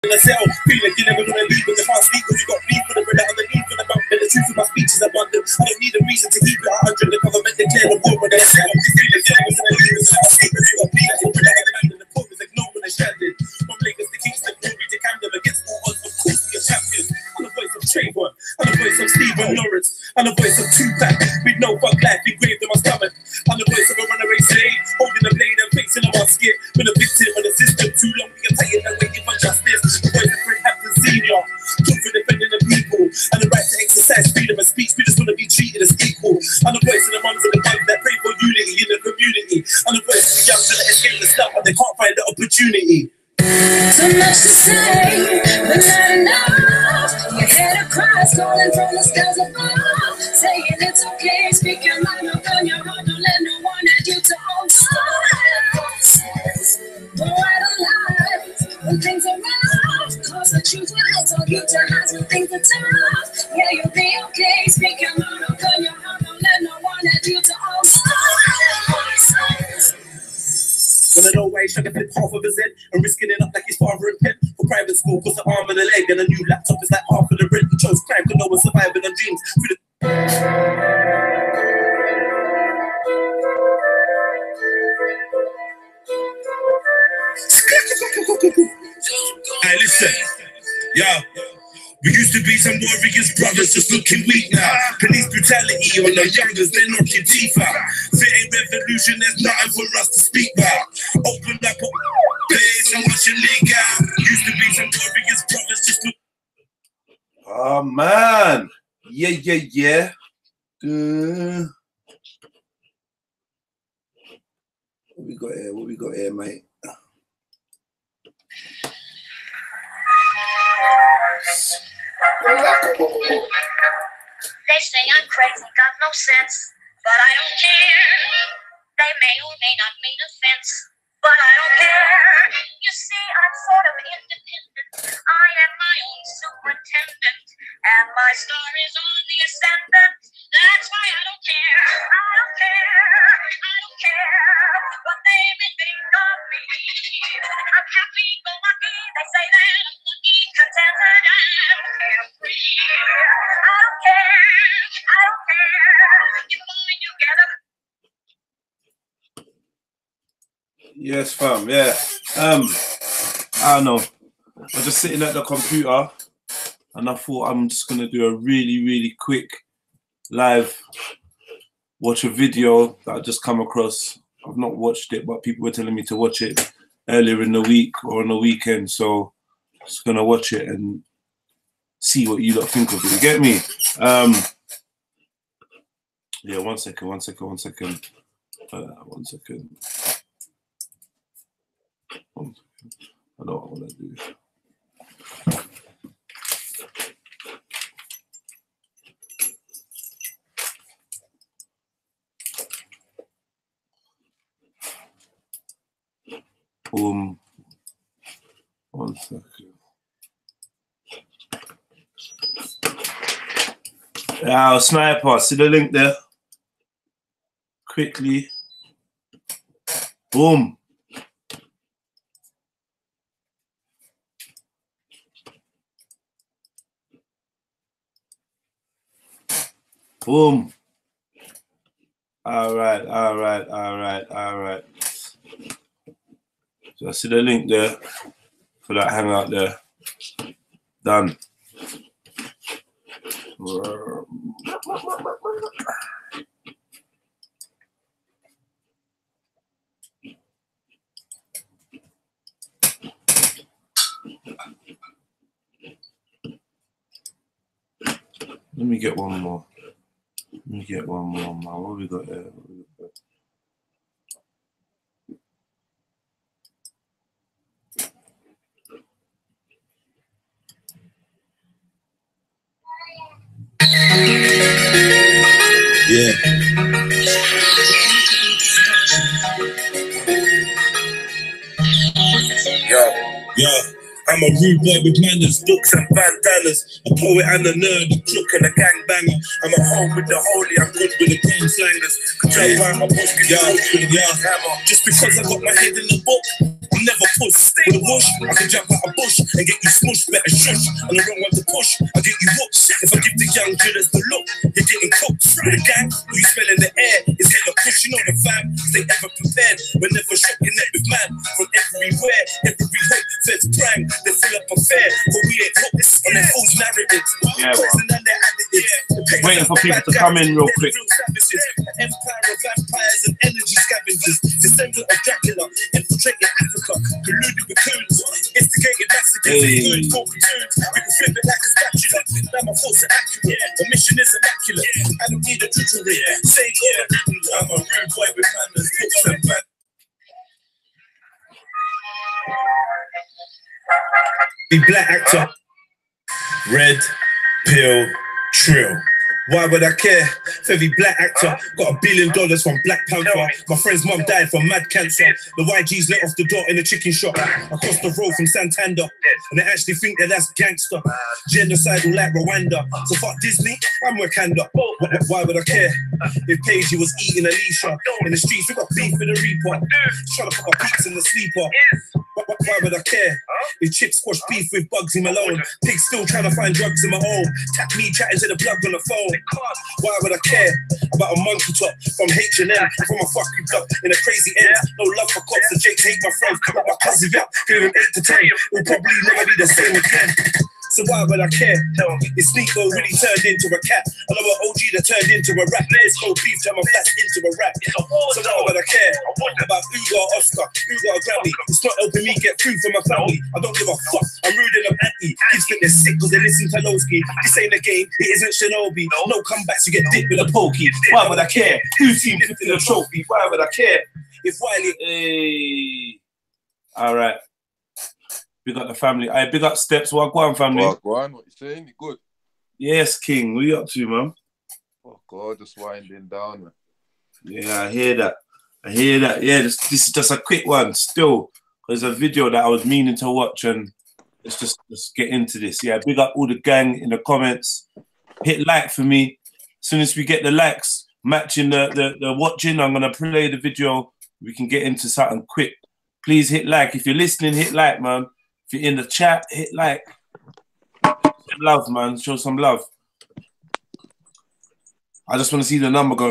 Myself, feel like you're never gonna leave when the fast speak, cause you got beef for the bread underneath for the bump, and the truth of my speech is abundant. I don't need a reason to keep it 100. The government declare the war on themselves. Feel like you're never gonna leave when the fast speak, cause you got beef for the bread underneath, and the poor is ignored when they're stranded. From Lagos to Kingston, glory to Camden, against all odds, of course we are champions. I'm the voice of Trayvon, I'm the voice of Stephen Lawrence, I'm the voice of Tupac, with no fuck life engraved in my stomach. I'm the voice of a runaway slave, holding a blade and fixing on my skin. Been a victim of the system too long, we can take it and waiting for justice. The voice of Fred Hampton Senior, true for defending the people, and the right to exercise freedom of speech. We just want to be treated as equal. I'm the voice of the mums and the dads that pray for unity in the community. I'm the voice of the young that escape the stuff, but they can't find the opportunity. So much to say, but not enough. You hear the cries calling from the skies above, saying it's okay, speak your mind, open your heart, don't let no one add you to all voices. We're right alive when things are rough, cause the truth will exalt you to highs when things are tough. Yeah, you'll be okay, speak your mind, open your heart, don't let no one add you to all voices. Wanna know why he's trying to flip half of his head and risking it up like his father and pet for private school, cost an arm and a leg, and a new laptop is like half of the rent. He chose crime, could no one surviving on dreams through the Hey, listen, yo. We used to be some warriors, brothers, just looking weak now. Police brutality on the youngers, they knock your teeth out. If it ain't revolution, there's nothing for us to speak about. Open up a page and watch your league out. Used to be some warriors, brothers, just look. Oh man, yeah. What we got here? What we got here, mate? They say I'm crazy, got no sense, but I don't care. They may or may not mean offense, but I don't care. You see, I'm sort of independent. I am my own superintendent, and my star is on the ascendant. That's why I don't care. I don't care. I don't care what they may think of me. I'm happy, go lucky. They say that I'm lucky, contented, and carefree. I don't care. I don't care. You find you get a. Yes, fam. Yeah. I don't know. I was just sitting at the computer, and I thought I'm just gonna do a really quick live. Watch a video that I just come across. I've not watched it, but people were telling me to watch it earlier in the week or on the weekend. So I'm just gonna watch it and see what you lot think of it. You get me? Yeah. One second. One second. I know what I want to do. Boom. 1 second. Now, sniper, see the link there? Quickly. Boom. Boom. All right. So I see the link there for that hangout there. Done. Let me get one more. What we got there? Yeah. Yo. I'm a rude boy with manners, books and bandanas, a poet and a nerd, a crook and a gangbanger. I'm at home with the holy, I'm good with the pen slangers. Could jump out my post, with a hammer. Just because I got my head in the book I'm never pushed. With a whoosh, I can jump out a bush and get you smushed, better shush. And the wrong one to push, I get you whooped. If I give the young killers the look, you're getting cooked. With a gang, who you smell in the air is hella push. You know the fam, stay ever prepared. But never shocking that with man. From everywhere, every hook, feds prime. They fill up a fair, but we ain't hooked on their false narratives. Yeah, waiting for people to come in real quick. Empire of vampires and energy scavengers, descendant of Dracula, infiltrating Africa, colluded with coons, instigated massacres, we can flip it like a spatula. Now my thoughts are accurate, the mission is immaculate. I don't need a trickery. Say I'm a rude boy with manners, books and bad. The black actor, red pill trill. Why would I care? For every black actor, got $1 billion from Black Panther. My friend's mum died from mad cancer. The YGs let off the door in a chicken shop across the road from Santander. And they actually think that that's gangster. Genocidal like Rwanda. So fuck Disney, I'm Wakanda. Why would I care? If Paige was eating Alicia in the streets, we got beef with the Reaper. Trying to put my peaks in the sleeper. Why would I care? If Chips squash beef with Bugsy Malone, pigs still trying to find drugs in my home. Tap me chatting to the plug on the phone. Why would I care about a monkey top from H&M, from a fucking club in a crazy end? No love for cops, the Jakes hate my friends. Come up my cousin, yeah, give him 8 to 10. We'll probably never be the same again. So why would I care? It's Nico really turned into a cat. I know an OG that turned into a rap. Let's go beef, turn my flats into a rap. So why would I care about Uga or Oscar, Uga or Grammy? It's not helping me get food for my family. I don't give a fuck, I'm rude and I'm anti. Kids think they're sick because they listen to Lowski. This ain't a game, it isn't Shinobi. No comebacks, you get dipped with a pokey. Why would I care? Whose team lifted a trophy? Why would I care? If Wiley... Hey. All right. Big up the family. I big up Steps. What go on, family? Go on, what you saying? You good? Yes, King. What you up to, man? Oh God, just winding down, man. Yeah, I hear that. I hear that. Yeah, this is just a quick one. Still, there's a video that I was meaning to watch, and let's get into this. Yeah, big up all the gang in the comments. Hit like for me. As soon as we get the likes matching the watching, I'm gonna play the video. We can get into something quick. Please hit like. If you're listening, hit like, man. If you're in the chat, hit like. Some love, man. Show some love. I just want to see the number go.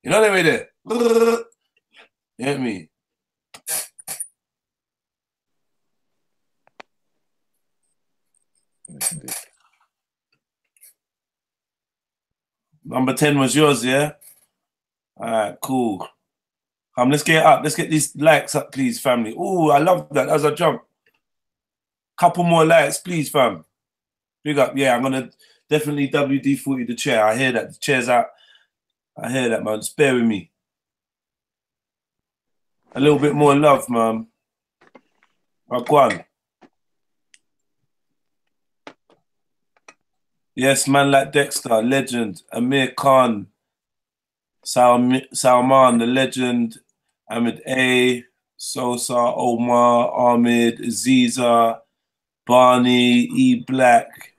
You know that way there? You hear me? Number 10 was yours, yeah? All right, cool. Let's get it up. Let's get these likes up, please, family. Oh, I love that. As I jump. Couple more likes, please, fam. Big up. Yeah, I'm going to definitely WD-40 the chair. I hear that. The chair's out. I hear that, man. Just bear with me. A little bit more love, man. Right, go on. Yes, man like Dexter, legend. Amir Khan. Salman, the legend. Ahmed A. Sosa, Omar, Ahmed, Aziza, Barney, E. Black.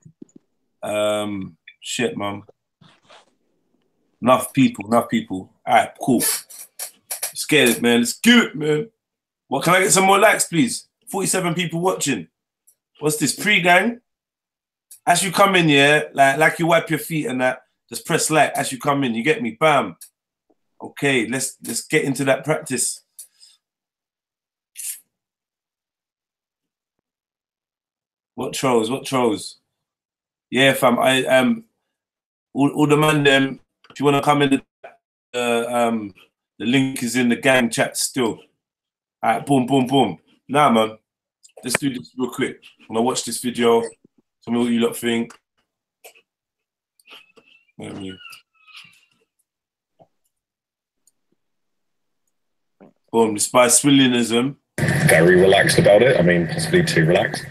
Shit, man. Enough people. All right, cool. Let's get it, man. Let's do it, man. What, can I get some more likes, please? 47 people watching. What's this, pre-gang? As you come in, yeah, like you wipe your feet and that, just press like as you come in. You get me? Bam. Okay, let's get into that practice. What trolls? Yeah, fam. I all the man them. If you want to come in, the link is in the gang chat still. All right, boom. Nah, man. Let's do this real quick. I'm gonna watch this video. Tell me what you lot think. Boom, this by Swillianism. Very relaxed about it. I mean, possibly too relaxed.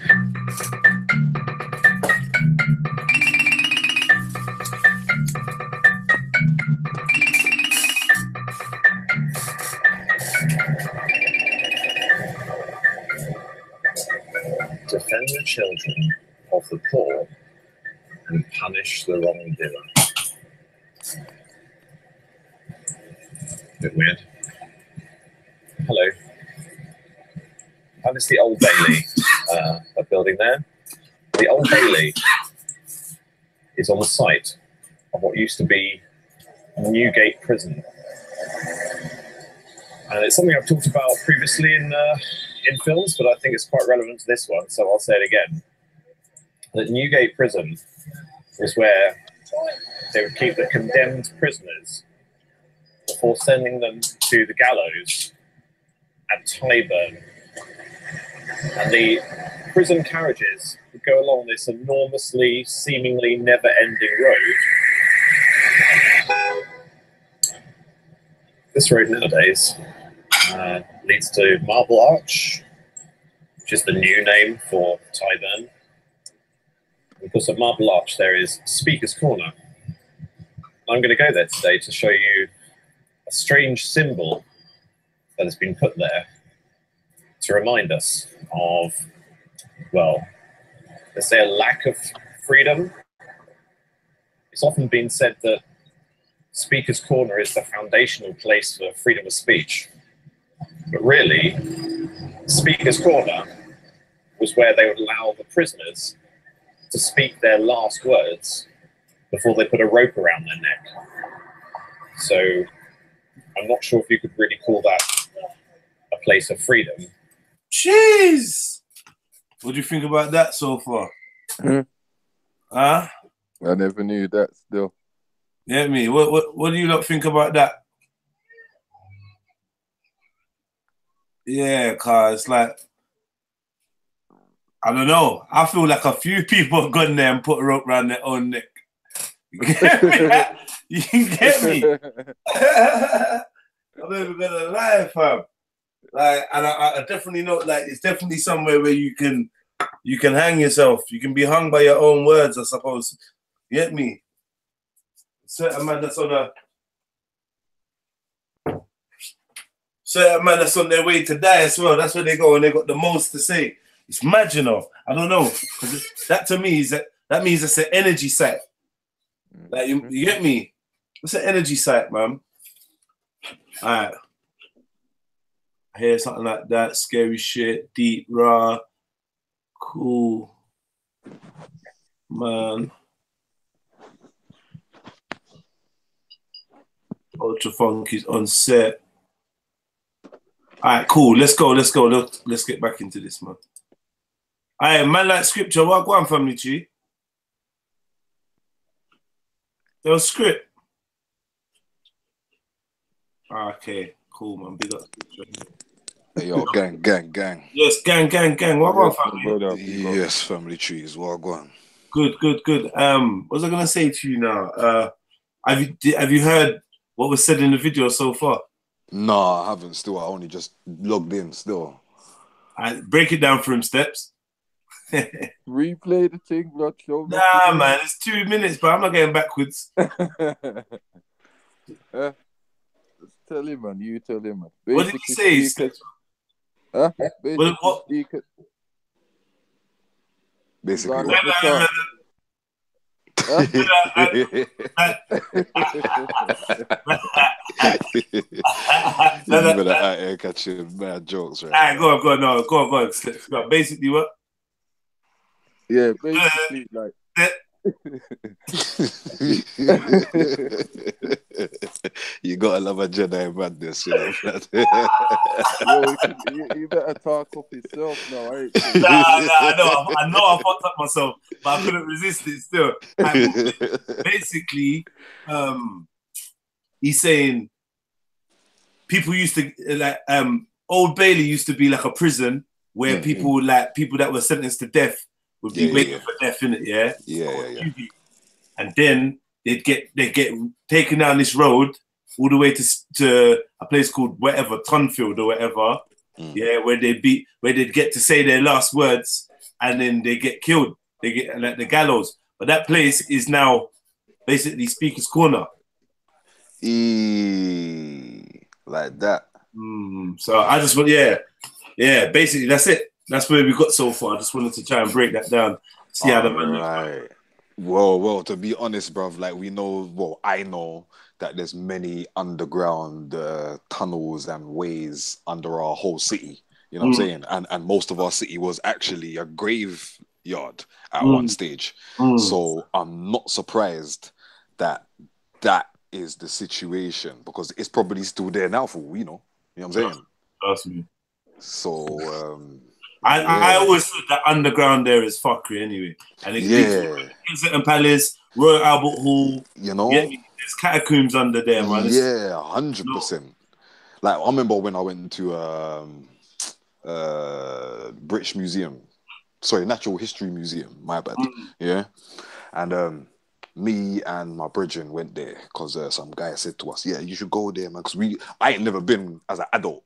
Defend the children of the poor and punish the wrongdoer. Bit weird. Hello. And it's the Old Bailey, a building there. The Old Bailey is on the site of what used to be Newgate Prison. And it's something I've talked about previously in films, but I think it's quite relevant to this one, so I'll say it again. That Newgate Prison was where they would keep the condemned prisoners before sending them to the gallows at Tyburn. And the prison carriages would go along this enormously, seemingly never-ending road. This road nowadays leads to Marbel Arch, which is the new name for Tyburn. Because at Marbel Arch there is Speaker's Corner. I'm going to go there today to show you a strange symbol that has been put there to remind us of, well, let's say a lack of freedom. It's often been said that Speaker's Corner is the foundational place for freedom of speech. But really, Speaker's Corner was where they would allow the prisoners to speak their last words before they put a rope around their neck. So I'm not sure if you could really call that a place of freedom. Jeez! What do you think about that so far? Huh? I never knew that still. Yeah, me. What do you lot think about that? Yeah, cause like I don't know. I feel like a few people have gone there and put a rope around their own neck. You get me? You get me? I'm not even gonna lie, fam. Like, and I definitely know, like, it's definitely somewhere where you can hang yourself. You can be hung by your own words, I suppose. You get me? Certain man that's on their way to die as well. That's where they go and they got the most to say. It's mad, you know. I don't know. That to me is that means it's an energy site. Like you get me? It's an energy site, man. Alright. I hear something like that. Scary shit, deep, raw, cool. Man. Ultra Funky's on set. Alright, cool. Let's go. Let's get back into this, man. Alright, man, like scripture. What go on, family tree? There was script. Okay, cool, man. Big up. Hey, yo, gang. Yes, gang. What go on, family? Yes, family trees. What go on? Good. What was I gonna say to you now? Have you heard what was said in the video so far? No, I haven't still. I only just logged in still. I break it down for him, Steps. Replay the thing, not show. Nah, man, it's 2 minutes, but I'm not getting backwards. Tell him, man. You tell him, man. What did he say? Speakers, huh? Basically, What? Basically, Ron, I catching bad jokes, right? Alright, go on. Steps. Basically, what? yeah, basically, like. You gotta love a Jedi madness, you know. Yo, you better talk up yourself now, right? I know I fucked up myself, but I couldn't resist it still. And basically, he's saying people used to like Old Bailey used to be like a prison where people that were sentenced to death would be waiting for death in it, yeah. And then they'd get taken down this road all the way to a place called whatever, Tunfield or whatever, where they'd get to say their last words and then they get killed. They get like the gallows. But that place is now basically Speaker's Corner. Like that. So I just want, basically that's it. That's where we got so far. I just wanted to try and break that down. See how the man. Right. Well, to be honest, bruv, like I know that there's many underground tunnels and ways under our whole city. You know what I'm saying? And most of our city was actually a graveyard at one stage. So I'm not surprised that that is the situation, because it's probably still there now for all we know. You know what I'm saying? Trust me. So I always thought that underground there is fuckery anyway. And it Kensington Palace, Royal Albert Hall, you know, there's catacombs under there, man. Yeah, 100%. Like I remember when I went to British Museum, sorry, Natural History Museum, my bad. Yeah. And me and my brethren went there because some guy said to us, yeah, you should go there, man, because I ain't never been as an adult.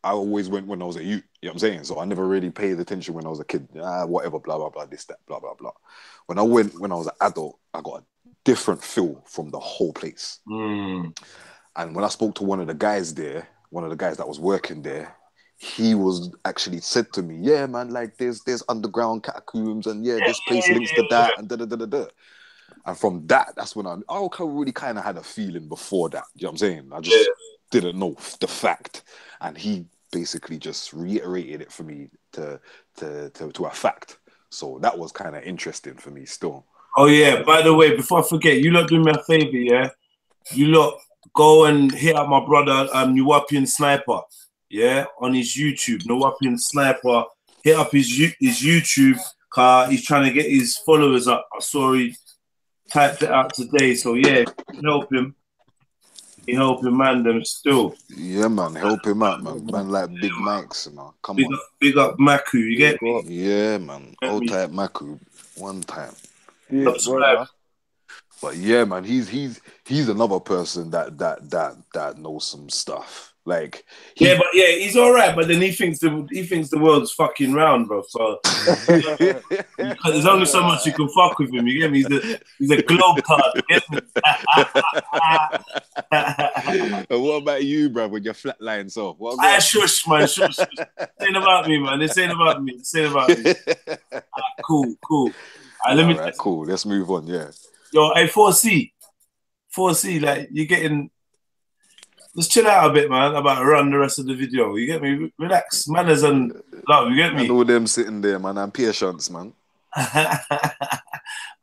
I always went when I was a youth, you know what I'm saying? So I never really paid attention when I was a kid. Whatever, blah, blah, blah, this, that, blah, blah, blah. When I went when I was an adult, I got a different feel from the whole place. And when I spoke to one of the guys there, one of the guys that was working there, he was actually said to me, yeah, man, like there's underground catacombs, and yeah, this place links to that, and da-da-da-da-da. And from that, that's when I really kind of had a feeling before that. You know what I'm saying? I just didn't know the fact. And he basically just reiterated it for me to a fact. So that was kind of interesting for me still. Oh, yeah. By the way, before I forget, you lot do me a favor, yeah? You lot go and hit up my brother, Nuwapian Sniper, yeah? On his YouTube, Nuwapian Sniper. Hit up his YouTube, car. He's trying to get his followers up. I saw he typed it out today. So, yeah, help him. You helping man them still. Yeah, man, help him out, man. Man like Big Mike's, man. Come on. Big up Maku, you get me? Yeah, man. Old type Maku, one time. Yeah, brother. But yeah, man, he's another person that knows some stuff. Like he's all right, but then he thinks the world's fucking round, bro. So there's only so much you can fuck with him. You get me? He's a globe card. You get me? And what about you, bro? When you're flatline, so what? Shush, man, shush. This ain't about me, man. This ain't about me. Cool. Cool. Let's move on. Yeah. Yo, hey, 4C, like you're getting. Just chill out a bit, man, about run the rest of the video. You get me? Relax. Manners and love, you get me? I know them sitting there, man, and patience, man.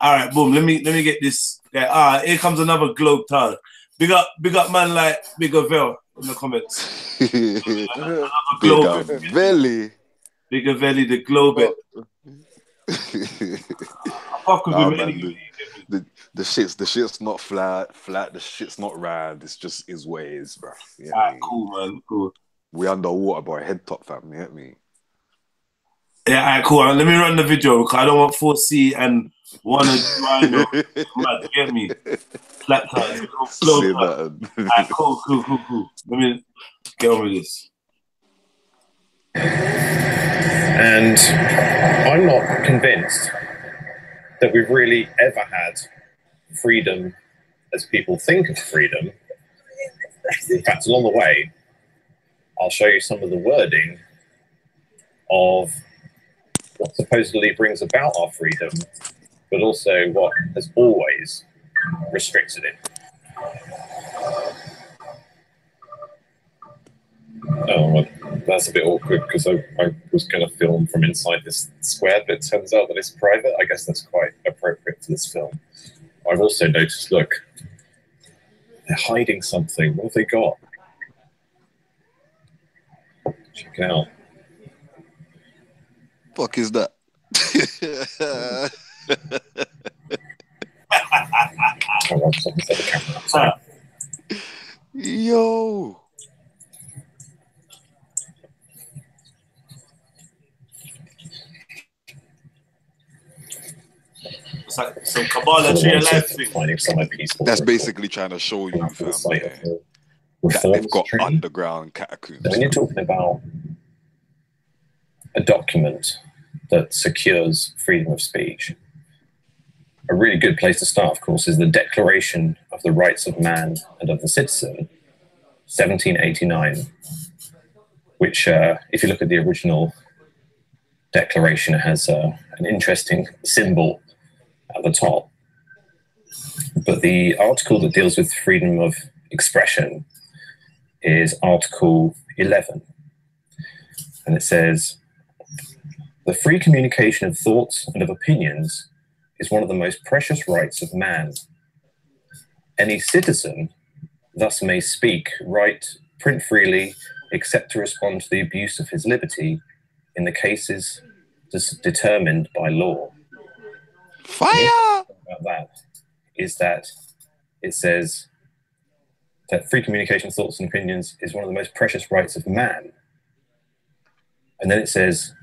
All right, boom. Let me get this. Yeah, here comes another globe tard. Big up man like Big Vel in the comments. Big Veli, the globe. I fuck with him anyway. The shit's not flat, the shit's not round. It's just is what it is, bro. Yeah, cool, man, cool. We underwater, boy. Head top, fam. You get me? Yeah, alright, cool. Let me run the video because I don't want 4C and one of Rhino. Man, get me? Flat tires. Alright, cool. Let me get on with this. And I'm not convinced that we've really ever had freedom as people think of freedom. In fact, along the way, I'll show you some of the wording of what supposedly brings about our freedom, but also what has always restricted it. Oh, well, that's a bit awkward because I was going to film from inside this square, but it turns out that it's private. I guess that's quite appropriate for this film. I've also noticed, look, they're hiding something. What have they got? Check it out. Fuck is that? Yo. It's like some Kabbalah tree of life thing. That's basically trying to show you, fam, that they've got underground catacombs. When you're talking about a document that secures freedom of speech, a really good place to start, of course, is the Declaration of the Rights of Man and of the Citizen, 1789, which, if you look at the original declaration, it has an interesting symbol at the top. But the article that deals with freedom of expression is Article 11. And it says, the free communication of thoughts and of opinions is one of the most precious rights of man. Any citizen thus may speak, write, print freely, except to respond to the abuse of his liberty in the cases determined by law. Fire! About that is that it says that free communication of thoughts and opinions is one of the most precious rights of man. And then it says,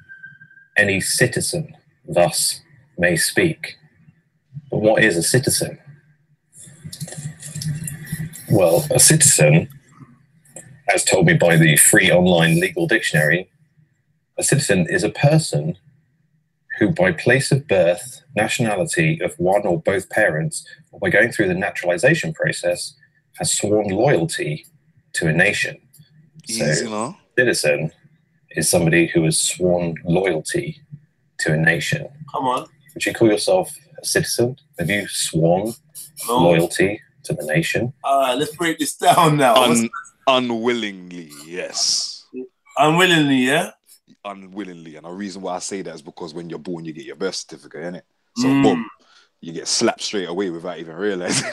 any citizen thus may speak. But what is a citizen? Well, a citizen, as told me by the free online legal dictionary, a citizen is a person who, by place of birth, nationality of one or both parents, or by going through the naturalization process, has sworn loyalty to a nation. Easy, no? Citizen is somebody who has sworn loyalty to a nation. Come on. Would you call yourself a citizen? Have you sworn loyalty to the nation? All right, let's break this down now. Unwillingly, yes. Unwillingly, yeah? Unwillingly. And the reason why I say that is because when you're born, you get your birth certificate, innit? So, boom, you get slapped straight away without even realizing.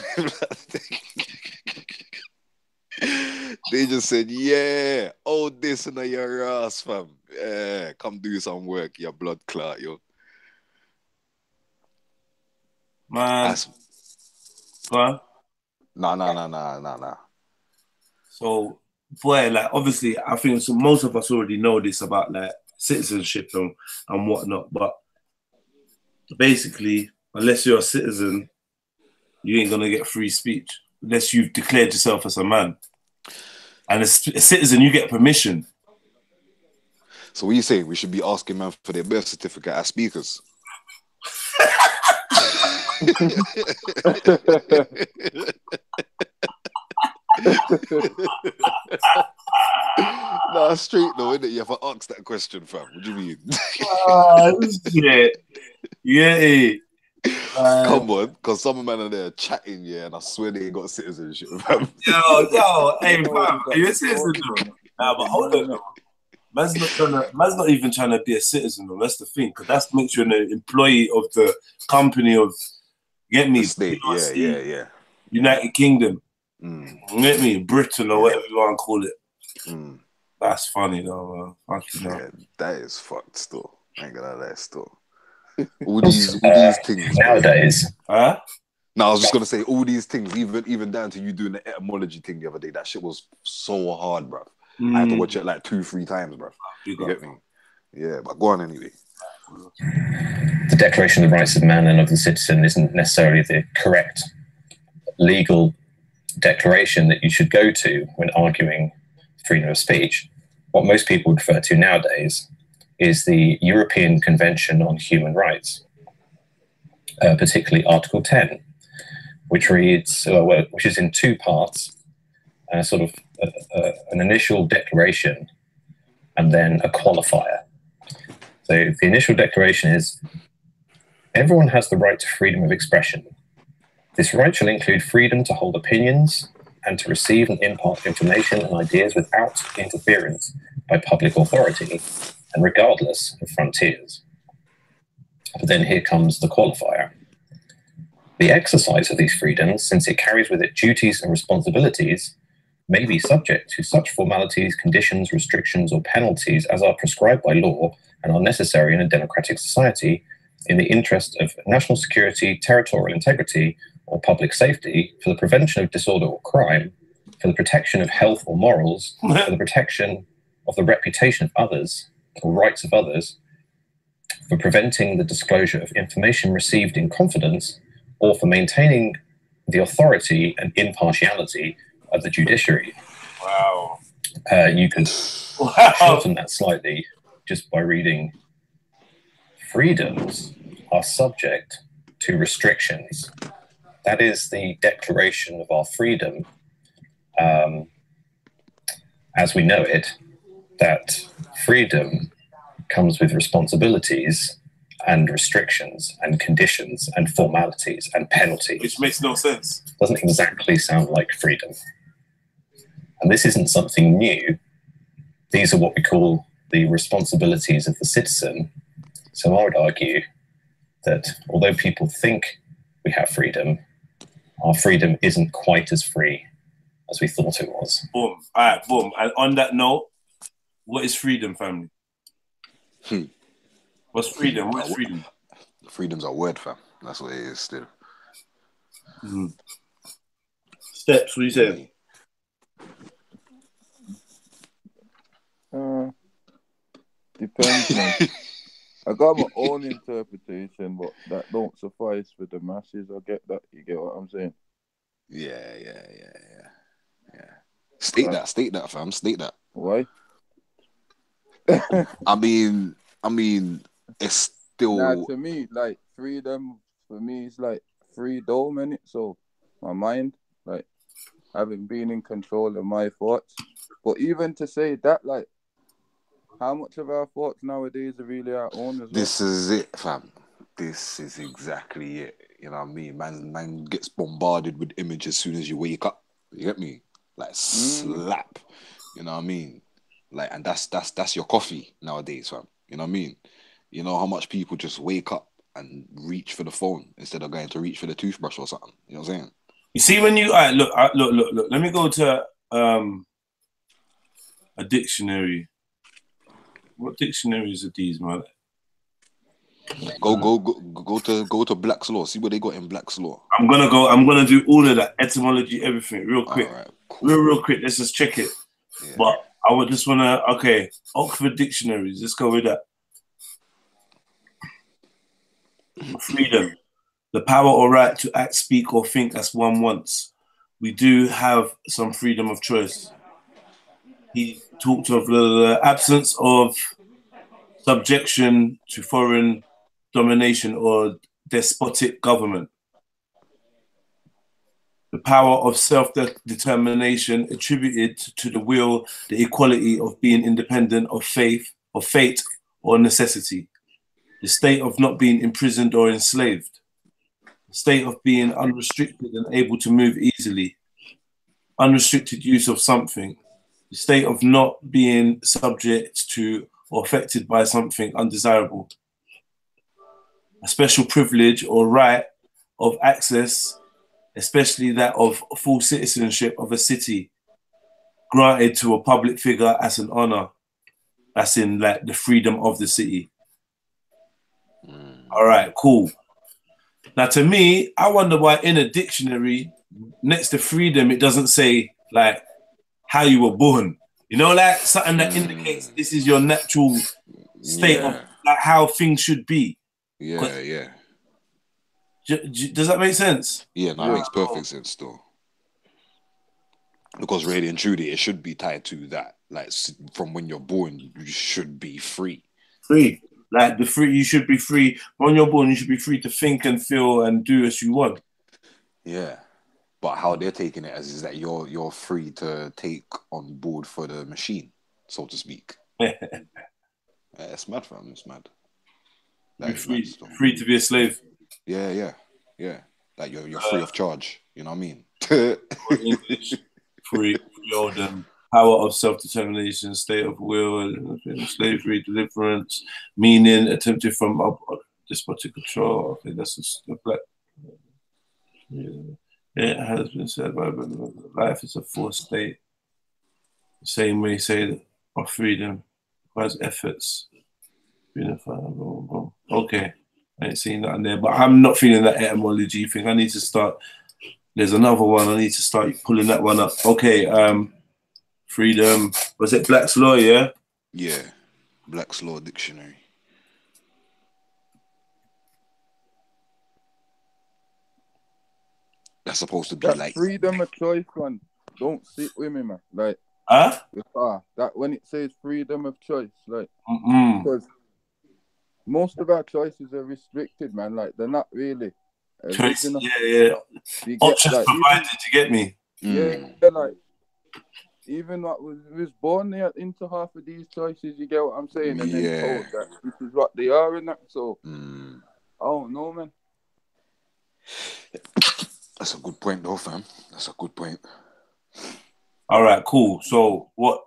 They just said, yeah, oh, this and your ass, fam. Yeah, come do some work, your blood clot, yo. Man. What? Nah. So, boy, like, obviously, I think most of us already know this about, like, citizenship and whatnot, but basically, unless you're a citizen, you ain't gonna get free speech unless you've declared yourself as a man. And as a citizen, you get permission. So what you say? We should be asking man for their birth certificate as speakers? Nah, straight though, innit? You have to ask that question, fam. What do you mean? Shit. Yeah. Come on, because some men are there chatting, yeah, and I swear they ain't got citizenship, fam. Yo, hey, fam, are you a citizen? Nah, but hold on. Man's not even trying to be a citizen, though. That's the thing, because that makes you an employee of the company of, get me? The state, yeah. United Kingdom. Get me? Britain or whatever you want to call it. That's funny, though, man. Yeah, that is fucked still. I ain't gonna lie, still. All these things nowadays. Huh? No, I was just gonna say all these things, even down to you doing the etymology thing the other day. That shit was so hard, bro. I had to watch it like 2-3 times, bro. You get me? Yeah, but go on anyway. The Declaration of the Rights of Man and of the Citizen isn't necessarily the correct legal declaration that you should go to when arguing freedom of speech. What most people would refer to nowadays is the European Convention on Human Rights, particularly Article 10, which reads, which is in 2 parts, sort of an initial declaration and then a qualifier. So the initial declaration is, everyone has the right to freedom of expression. This right shall include freedom to hold opinions and to receive and impart information and ideas without interference by public authority and regardless of frontiers. But then here comes the qualifier. The exercise of these freedoms, since it carries with it duties and responsibilities, may be subject to such formalities, conditions, restrictions, or penalties as are prescribed by law and are necessary in a democratic society in the interest of national security, territorial integrity, or public safety, for the prevention of disorder or crime, for the protection of health or morals, for the protection of the reputation of others, or rights of others, for preventing the disclosure of information received in confidence, or for maintaining the authority and impartiality of the judiciary. Wow. You can shorten that slightly just by reading, freedoms are subject to restrictions. That is the declaration of our freedom, as we know it, that freedom comes with responsibilities and restrictions and conditions and formalities and penalties. Which makes no sense. Doesn't exactly sound like freedom. And this isn't something new. These are what we call the responsibilities of the citizen. So I would argue that although people think we have freedom, our freedom isn't quite as free as we thought it was. Boom. All right, boom. And on that note, what is freedom, family? What's freedom? What is freedom? Freedom's a word, fam. That's what it is still. Steps, what you say? Depends, man. I got my own interpretation, but that don't suffice for the masses. I get that. You get what I'm saying? Yeah. State that, fam. State that. Why? I mean, it's still. Nah, to me, like freedom for me is like freedom, innit? So my mind, like having been in control of my thoughts. But even to say that, like, how much of our thoughts nowadays are really our own as well? This is it, fam. This is exactly it. You know what I mean? Man gets bombarded with images as soon as you wake up. You get me? Like slap. You know what I mean? Like, and that's your coffee nowadays, fam. You know what I mean? You know how much people just wake up and reach for the phone instead of going to reach for the toothbrush or something. You know what I'm saying? You see when you look. Let me go to a dictionary. What dictionaries are these, man? Go to Black's Law. See what they got in Black's Law. I'm gonna do all of that etymology, everything, real quick. All right, cool. Real quick. Let's just check it. Yeah. But I would just wanna Oxford dictionaries. Let's go with that. Freedom, the power or right to act, speak, or think as one wants. We do have some freedom of choice. He talked of the absence of subjection to foreign domination or despotic government. The power of self-determination attributed to the will, the equality of being independent of faith, of fate, or necessity. The state of not being imprisoned or enslaved. The state of being unrestricted and able to move easily. Unrestricted use of something. The state of not being subject to or affected by something undesirable. A special privilege or right of access, especially that of full citizenship of a city, granted to a public figure as an honor. That's in like the freedom of the city. All right, cool. Now to me, I wonder why in a dictionary, next to freedom, it doesn't say like how you were born. You know, like something that indicates this is your natural state of like how things should be. Yeah. Does that make sense? Yeah, that makes perfect sense still. Because really and truly, it should be tied to that. Like from when you're born, you should be free. Free. Like you should be free. When you're born, you should be free to think and feel and do as you want. Yeah. But how they're taking it as is that you're free to take on board for the machine, so to speak. It's mad, fam. It's mad. Like free to be a slave. Yeah. Like you're free of charge. You know what I mean? English, free power of self-determination, state of will, slavery, deliverance, meaning attempted from despotic control. I think that's a black. Yeah. It has been said by life is a forced state. The same way say of freedom requires efforts. Okay, I ain't seen nothing there, but I'm not feeling that etymology thing. I need to start. There's another one. I need to start pulling that one up. Okay, freedom. Was it Black's Law? Yeah. Yeah, Black's Law Dictionary. That's supposed to be that like freedom of choice one. Don't sit with me, man. Like, that when it says freedom of choice, like, because most of our choices are restricted, man. Like, they're not really choice. Yeah. Options like, provided. You get me? Yeah, like even what was born there into half of these choices. You get what I'm saying? And then told that this is what they are, and that. So, I don't know, man. That's a good point, though, fam. That's a good point. All right, cool. So, what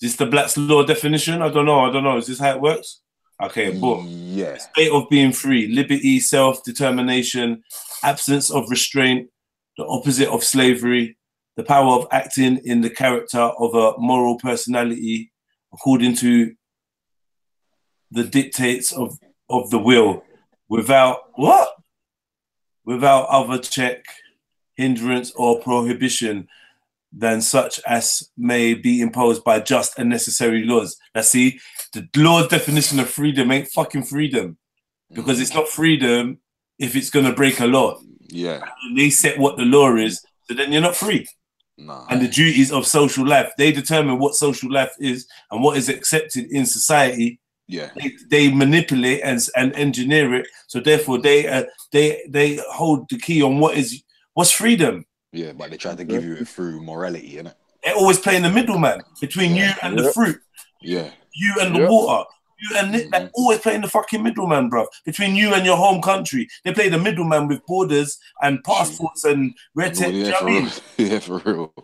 this the Black's Law definition? I don't know. Is this how it works? Okay, boom. Yeah. State of being free, liberty, self-determination, absence of restraint, the opposite of slavery, the power of acting in the character of a moral personality according to the dictates of the will, without what? Without other check, hindrance, or prohibition than such as may be imposed by just and necessary laws. Now see, the law's definition of freedom ain't fucking freedom, because it's not freedom if it's gonna break a law. Yeah. And they set what the law is, so then you're not free. Nah. And the duties of social life, they determine what social life is and what is accepted in society. Yeah. They manipulate and engineer it, so therefore they hold the key on what's freedom. Yeah, but they try to give you it through morality, innit? They're always playing the middleman between you and the fruit. Yeah. You and the water. You and it, they're always playing the fucking middleman, bro. Between you and your home country. They play the middleman with borders and passports and red tape. Yeah, for real. Yeah, for real.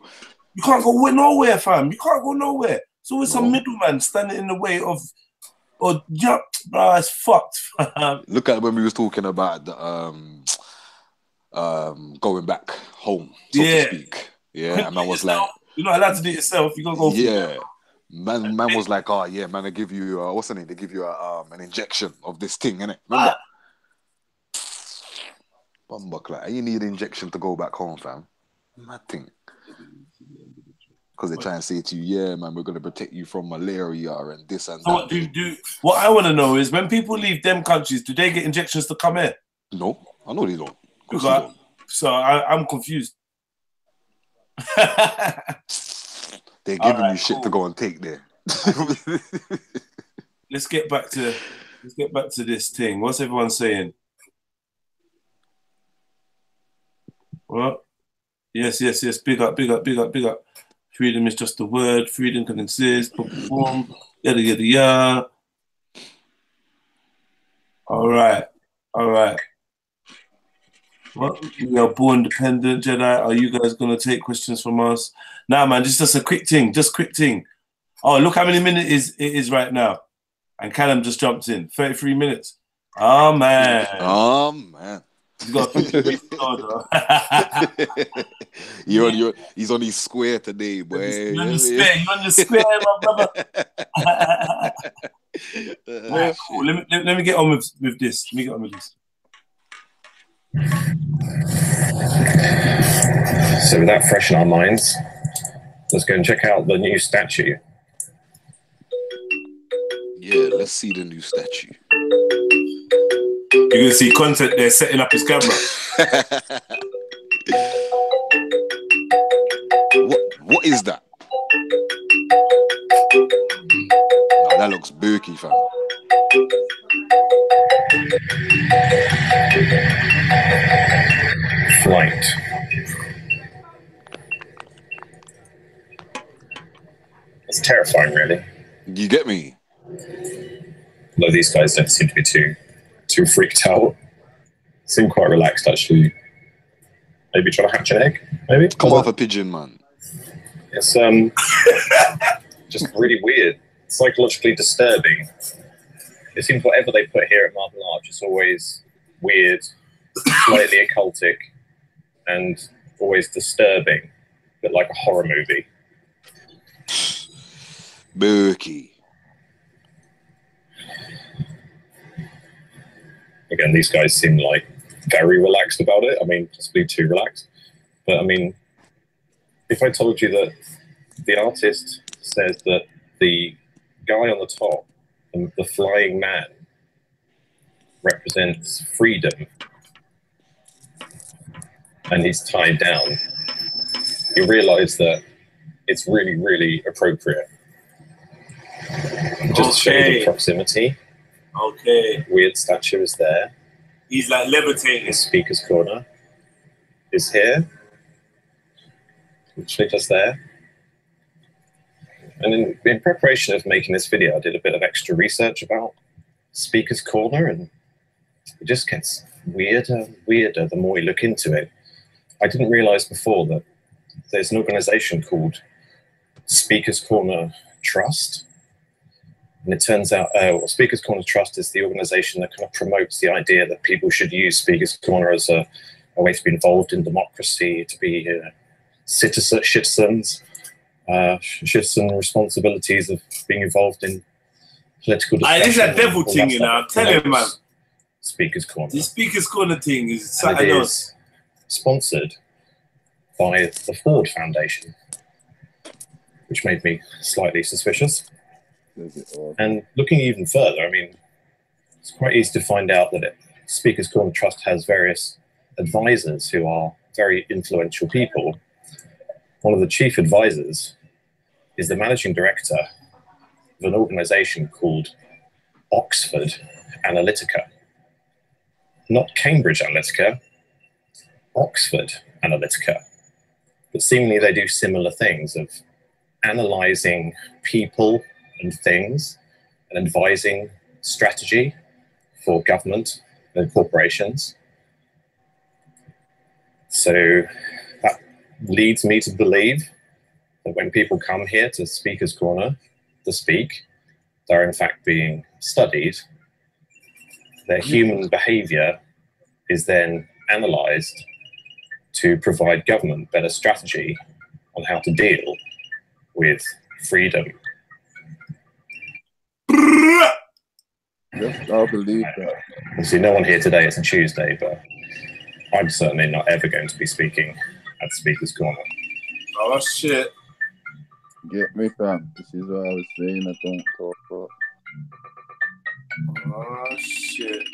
You can't go nowhere, fam. You can't go nowhere. It's always some middleman standing in the way of, or yeah, bro, it's fucked. Look at when we was talking about the going back home, so to speak. Yeah, and man was like, you're not allowed to do it yourself. You gotta go. Yeah, man was like, oh yeah, man, they give you what's the name? They give you an injection of this thing, innit? Remember? Bumbuckler, you need an injection to go back home, fam. Mad thing. Because they try and say to you, yeah, man, we're gonna protect you from malaria and this and so that. What I want to know is, when people leave them countries, do they get injections to come here? No, I know they don't. So I'm confused. They're giving you shit to go and take there. Let's get back to this thing. What's everyone saying? What? Yes. Big up. Freedom is just a word. Freedom can exist, perform. Yada. All right. What? We are born dependent, Jedi. Are you guys gonna take questions from us? Nah, man. Just a quick thing. Oh, look how many minutes it is right now. And Callum just jumped in. 33 minutes. Oh man. He's got he's on his square today, boy. You're on your square, my brother. Right, cool. Let me get on with this. So with that fresh in our minds, let's go and check out the new statue. Yeah, let's see the new statue. You're gonna see content there setting up his camera. What is that? No, that looks booky, fam. Flight. It's terrifying, really. You get me? Although these guys don't seem to be too freaked out. Seem quite relaxed, actually. Maybe trying to hatch an egg, maybe? Come off a pigeon, man. It's just really weird. Psychologically disturbing. It seems whatever they put here at Marbel Arch is always weird, slightly occultic, and always disturbing. A bit like a horror movie. Booky. Again, these guys seem like very relaxed about it. I mean, possibly too relaxed. But I mean, if I told you that the artist says that the guy on the top, the flying man, represents freedom, and he's tied down, you realize that it's really, really appropriate. Just to show you the proximity. Okay. Weird statue is there. He's like levitating. The speaker's corner is here. Literally just there. And in preparation of making this video, I did a bit of extra research about Speaker's Corner, and it just gets weirder and weirder the more you look into it. I didn't realize before that there's an organization called Speaker's Corner Trust. And it turns out Speakers Corner Trust is the organisation that kind of promotes the idea that people should use Speakers Corner as a way to be involved in democracy, to be citizens, responsibilities of being involved in political discussion. This is a devil thing, you know. I'm telling you, man. Speakers Corner. The Speakers Corner thing is something else. Sponsored by the Ford Foundation, which made me slightly suspicious. And looking even further, I mean, it's quite easy to find out that Speakers Corner Trust has various advisors who are very influential people. One of the chief advisors is the managing director of an organisation called Oxford Analytica. Not Cambridge Analytica, Oxford Analytica. But seemingly they do similar things of analysing people and things and advising strategy for government and corporations. So that leads me to believe that when people come here to Speakers Corner to speak, they're in fact being studied. Their human behaviour is then analysed to provide government better strategy on how to deal with freedom. Yes, I believe that. Obviously, no one here today. It's a Tuesday, but I'm certainly not ever going to be speaking at Speakers Corner. Oh, shit. Get me, fam. This is what I was saying. I don't talk about. Oh, shit.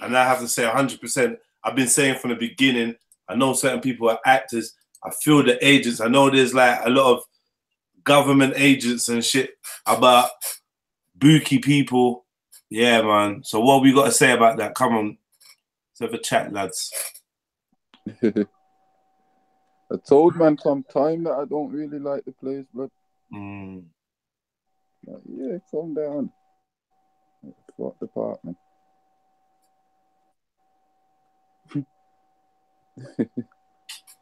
And I have to say 100%. I've been saying from the beginning, I know certain people are actors. I feel the agents. I know there's like a lot of government agents and shit about bookie people. Yeah, man. So what we got to say about that? Come on. Let's have a chat, lads. I told man some time that I don't really like the place, but yeah, calm down. Fuck the partner.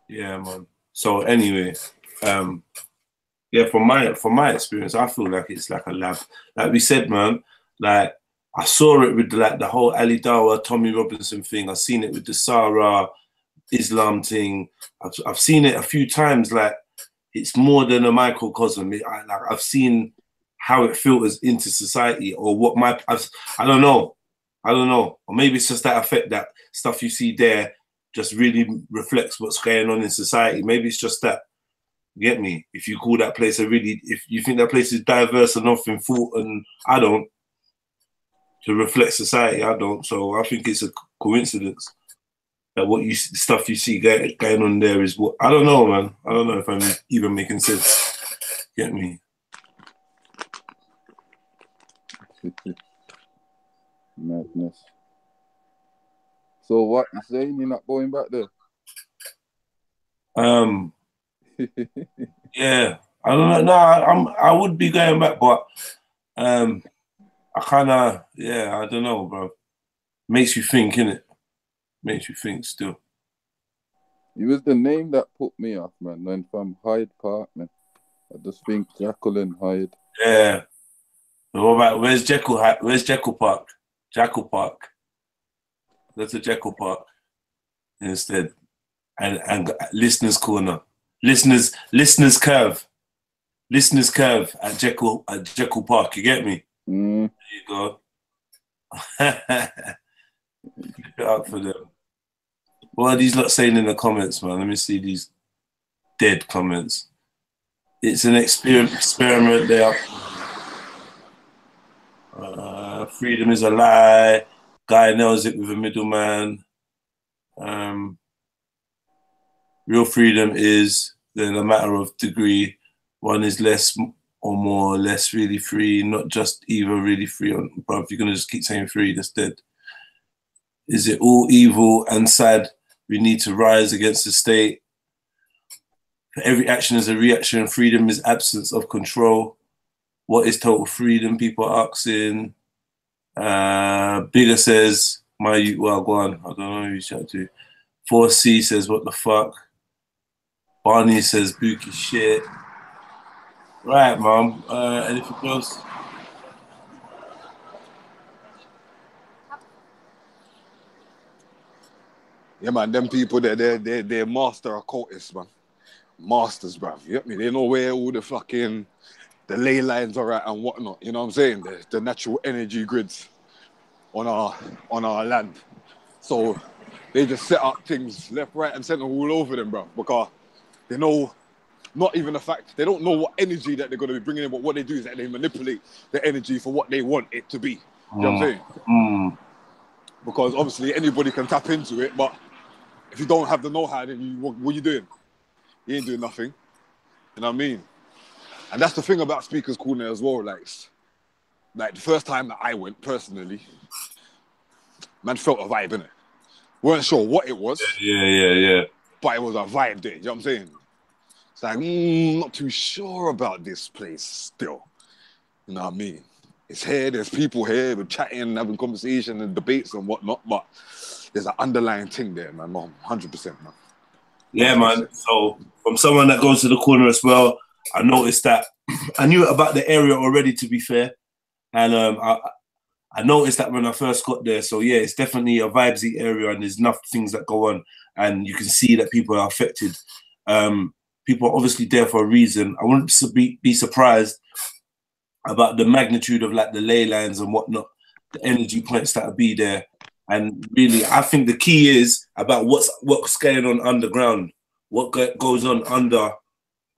Yeah, man. So anyway, yeah, from my experience, I feel like it's like a lab. Like we said, man, like I saw it with like the whole Ali Dawah, Tommy Robinson thing. I've seen it with the Sarah Islam thing. I've seen it a few times. Like it's more than a microcosm. I've seen how it filters into society, or what I don't know, or maybe it's just that effect, that stuff you see there just really reflects what's going on in society. Maybe it's just that. You get me? If you call that place if you think that place is diverse enough in thought, and I don't, to reflect society, I don't. So I think it's a coincidence that stuff you see going on there is what, I don't know, man. I don't know if I'm even making sense. Get me? Madness. So what you saying? You're not going back there? Yeah, I don't know. No, I would be going back, but I kind of, yeah, I don't know, bro. Makes you think, innit? Makes you think still. It was the name that put me off, man. When from Hyde Park, man, I just think Jekyll and Hyde. Yeah. But what about where's Jekyll? Where's Jekyll Park? Jekyll Park. That's a Jekyll Park instead, and listeners' corner. Listeners curve at Jekyll Park. You get me? There you go. Keep it up for them. What are these lot saying in the comments, man? Let me see these dead comments. It's an experiment there. Freedom is a lie. Guy nails it with a middleman. Real freedom is then a matter of degree. One is less or more, less really free, not just either really free or, bro, if you're going to just keep saying free, that's dead. Is it all evil and sad? We need to rise against the state. For every action is a reaction. Freedom is absence of control. What is total freedom? People are asking. Bigger says, well, go on. I don't know who you shout to. 4C says, what the fuck? Barney says, bookie shit. Right, mom. Anything else? Yeah, man, them people, they're master occultists, man. Masters, bruv. You get me? They know where all the fucking the ley lines are at and whatnot. You know what I'm saying? The natural energy grids on our land. So they just set up things left, right, and center all over them, bruv. Because they know not even the fact they don't know what energy that they're going to be bringing in, but what they do is that they manipulate the energy for what they want it to be. You know what I'm saying? Because obviously anybody can tap into it, but if you don't have the know-how, then what are you doing? You ain't doing nothing. You know what I mean? And that's the thing about Speakers Corner as well. Like the first time that I went personally, man felt a vibe in it. Weren't sure what it was. Yeah. But it was a vibe there. You know what I'm saying? It's like, not too sure about this place still. You know what I mean? It's here, there's people here, we're chatting, having conversation and debates and whatnot, but there's an underlying thing there, man. 100%, man. Yeah, man. So from someone that goes to the corner as well, I noticed that I knew about the area already, to be fair. And I noticed that when I first got there. So yeah, it's definitely a vibesy area and there's enough things that go on. And you can see that people are affected. People are obviously there for a reason. I wouldn't be surprised about the magnitude of like the ley lines and whatnot, the energy points that will be there. And really, I think the key is about what's going on underground, what goes on under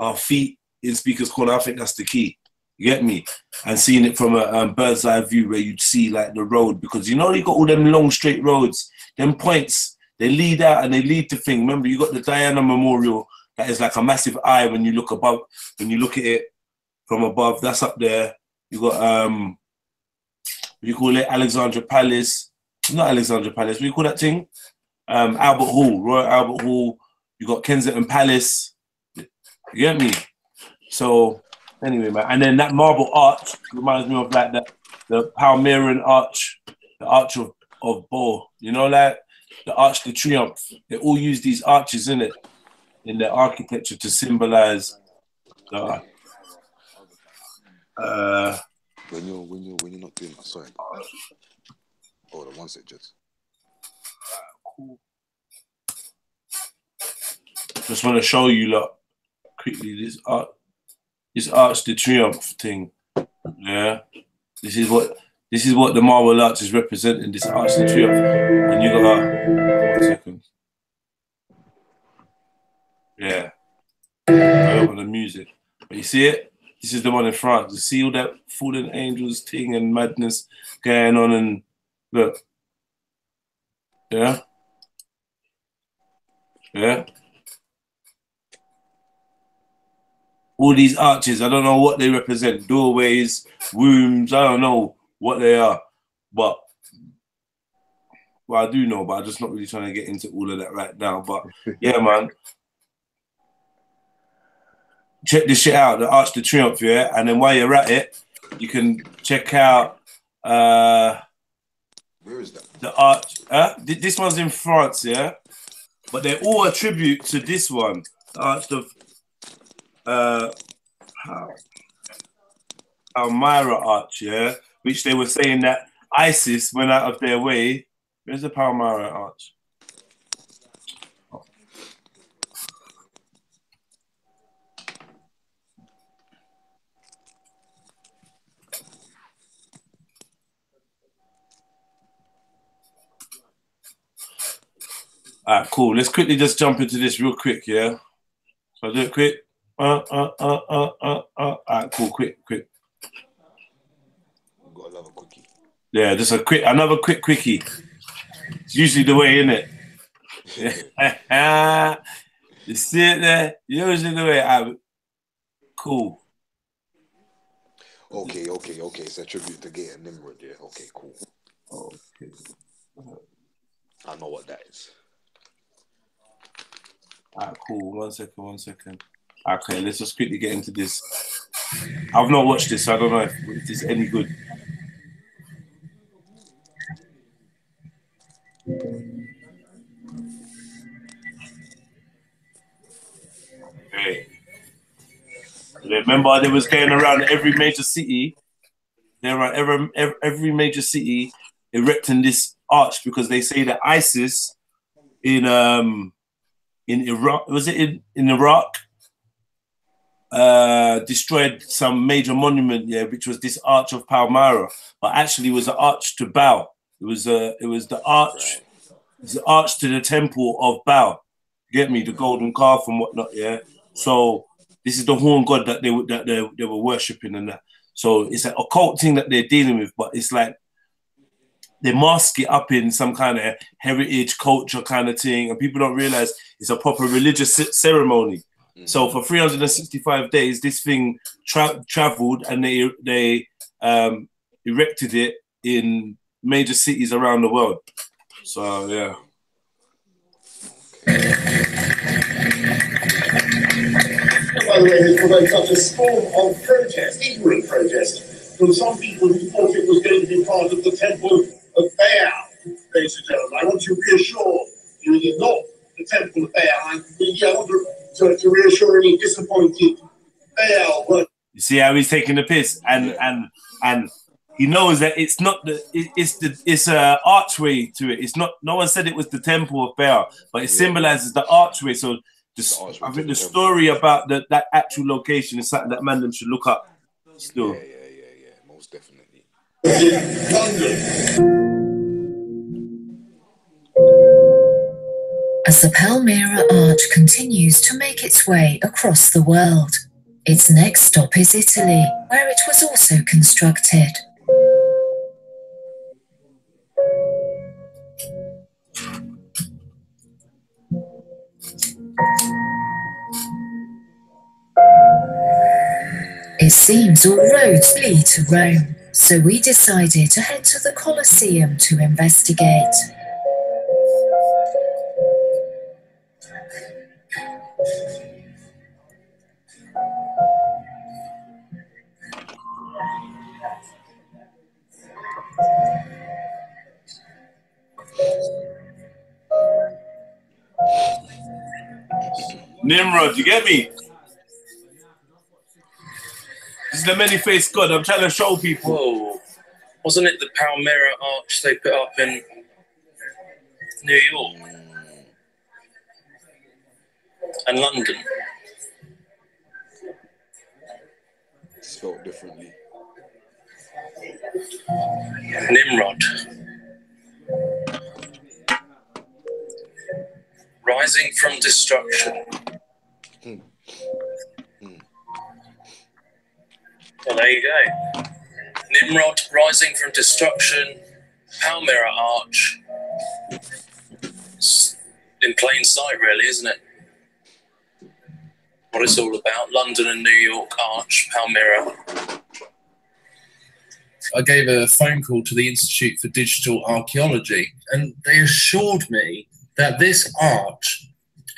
our feet in Speaker's Corner. I think that's the key. You get me? And seeing it from a bird's eye view where you'd see like the road, because you know you got all them long straight roads, them points, they lead out and they lead to thing. Remember, you got the Diana Memorial that is like a massive eye when you look above, when you look at it from above. That's up there. You got you call it Alexandra Palace, not Alexandra Palace. What do you call that thing? Albert Hall, Royal Albert Hall. You got Kensington Palace. You get me? So anyway, man, and then that marble arch reminds me of like the Palmyran arch, the Arch of Bo. You know, like the Arch de Triomphe. They all use these arches in it in their architecture to symbolize the. When you're not doing that, sorry. Hold on one sec, just. Cool. Just want to show you, look, quickly this Arch de Triomphe thing. Yeah, this is what the Marble Arch is representing. This Arch de Triomphe, and you got 1 second. Yeah, I don't want the music, but you see it. This is the one in France. You see all that fallen angels thing and madness going on, and look, yeah. All these arches, I don't know what they represent. Doorways, wombs, I don't know what they are, but well, I do know, but I'm just not really trying to get into all of that right now. But yeah, man. Check this shit out, the Arch de Triomphe, yeah? And then while you're at it, you can check out where is that? The Arch. This one's in France, yeah? But they're all a tribute to this one, the Arch of Palmyra Arch, yeah? Which they were saying that ISIS went out of their way. Where's the Palmyra Arch? All right, cool. Let's quickly just jump into this real quick, yeah? So I'll do it quick. All right, cool, quick. Got another quickie. Yeah, just another quick quickie. It's usually the way, isn't it? You see it there? Usually the way. Cool. Okay. It's a tribute to Gay and Nimrod, yeah. Okay, cool. Okay. I know what that is. Alright, cool. 1 second. Okay, let's just quickly get into this. I've not watched this, so I don't know if it's any good. Okay. Remember, they was going around every major city. They're around every major city erecting this arch because they say that ISIS in Iraq, was it in Iraq, destroyed some major monument, yeah, which was this Arch of Palmyra, but actually it was an arch to Baal. It was the arch, the arch to the temple of Baal. Get me, the golden calf and whatnot, yeah. So this is the horn god that they were worshiping and that. So it's an occult thing that they're dealing with, but it's like they mask it up in some kind of heritage culture kind of thing, and people don't realize it's a proper religious ceremony. So for 365 days, this thing traveled, and they erected it in major cities around the world. So yeah. By the way, it provoked such a storm of protest, ignorant protest, from some people who thought it was going to be part of the temple of Baal, ladies and gentlemen. I want to reassure you it is not the temple of Baal. I want to reassure any disappointed Baal. You see how he's taking the piss, and he knows that it's not it's a archway to it. It's not. No one said it was the temple of Baal, but it symbolizes the archway. So I think the story about that actual location is something that man them should look up. Still, yeah, most definitely. As the Palmyra Arch continues to make its way across the world, its next stop is Italy, where it was also constructed. It seems all roads lead to Rome, so we decided to head to the Colosseum to investigate. Nimrod, you get me? This is the many-faced God. I'm trying to show people. Whoa. Wasn't it the Palmyra Arch they put up in New York and London? It's spelled differently. Nimrod. Rising from destruction. Well, there you go. Nimrod rising from destruction, Palmyra Arch. It's in plain sight, really, isn't it? What it's all about. London and New York Arch, Palmyra. I gave a phone call to the Institute for Digital Archaeology, and they assured me that this arch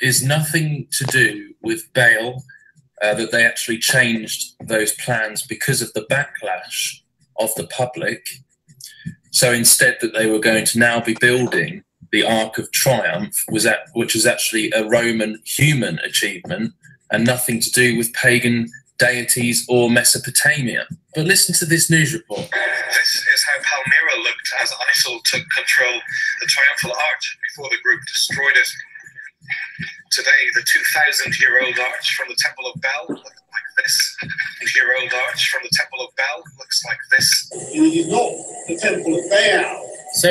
is nothing to do with Baal, that they actually changed those plans because of the backlash of the public. So instead that they were going to now be building the Ark of Triumph, which is actually a Roman human achievement and nothing to do with pagan deities or Mesopotamia. But listen to this news report. This is how Palmyra looked as ISIL took control the triumphal arch before the group destroyed it. Today, the 2,000-year-old arch from the Temple of Bel looks like this. The year-old arch from the Temple of Bel looks like this. It is not the Temple of Baal. So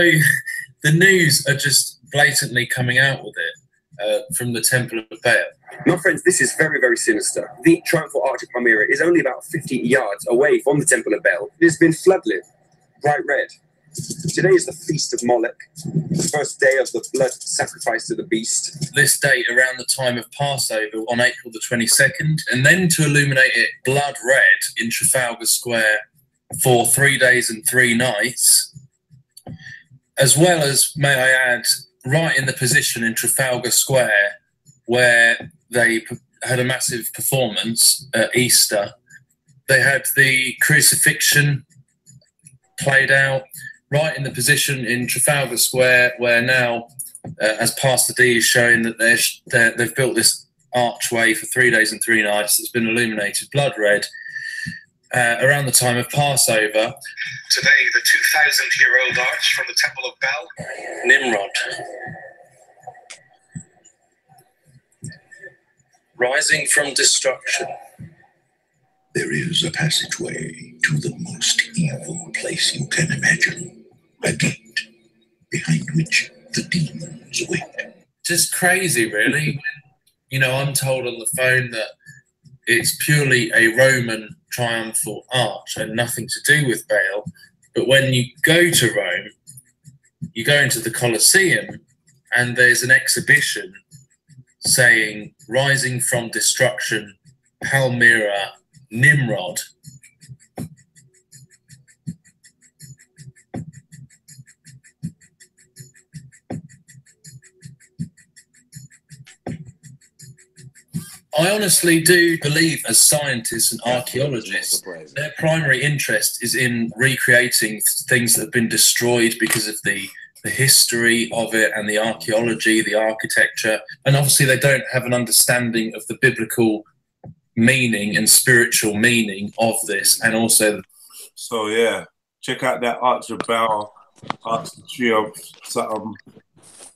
the news are just blatantly coming out with it from the Temple of Baal. My friends, this is very, very sinister. The triumphal arch of Palmyra is only about 50 yards away from the Temple of Bel. It has been floodlit, bright red. Today is the Feast of Moloch, the first day of the blood sacrifice to the beast. This date around the time of Passover on April the 22nd, and then to illuminate it blood red in Trafalgar Square for 3 days and 3 nights, as well as, may I add, right in the position in Trafalgar Square where they had a massive performance at Easter. They had the crucifixion played out right in the position in Trafalgar Square where now, as Pastor D is showing, that they've built this archway for 3 days and 3 nights that's been illuminated blood red around the time of Passover. Today, the 2,000-year-old arch from the Temple of Bel. Nimrod. Rising from destruction. There is a passageway to the most evil place you can imagine. A gate behind which the demons await. Just crazy, really. You know, I'm told on the phone that it's purely a Roman triumphal arch and nothing to do with Baal. But when you go to Rome, you go into the Colosseum and there's an exhibition saying, rising from destruction, Palmyra, Nimrod. I honestly do believe, as scientists and archaeologists, their primary interest is in recreating things that have been destroyed because of the history of it and the archaeology, the architecture. And obviously they don't have an understanding of the biblical meaning and spiritual meaning of this. And also... So, yeah, check out that Arch of Baal, Arch of the Tree of something.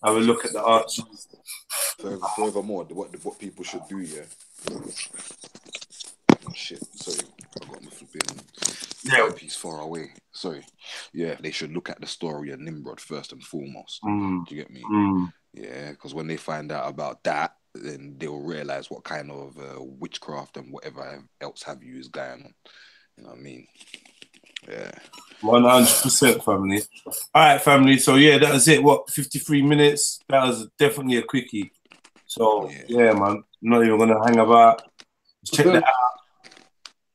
Have a look at the arches. Furthermore, what people should do, yeah. Oh shit! Sorry, I got my flipping piece far away. Sorry. Yeah, they should look at the story of Nimrod first and foremost. Do you get me? Yeah, because when they find out about that, then they'll realize what kind of witchcraft and whatever else have you is going on. You know what I mean? Yeah. 100%, family. All right, family. So yeah, that was it. What, 53 minutes? That was definitely a quickie. So yeah, man. I'm not even gonna hang about. Just check that out.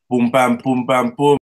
Boom, bam, boom, bam, boom.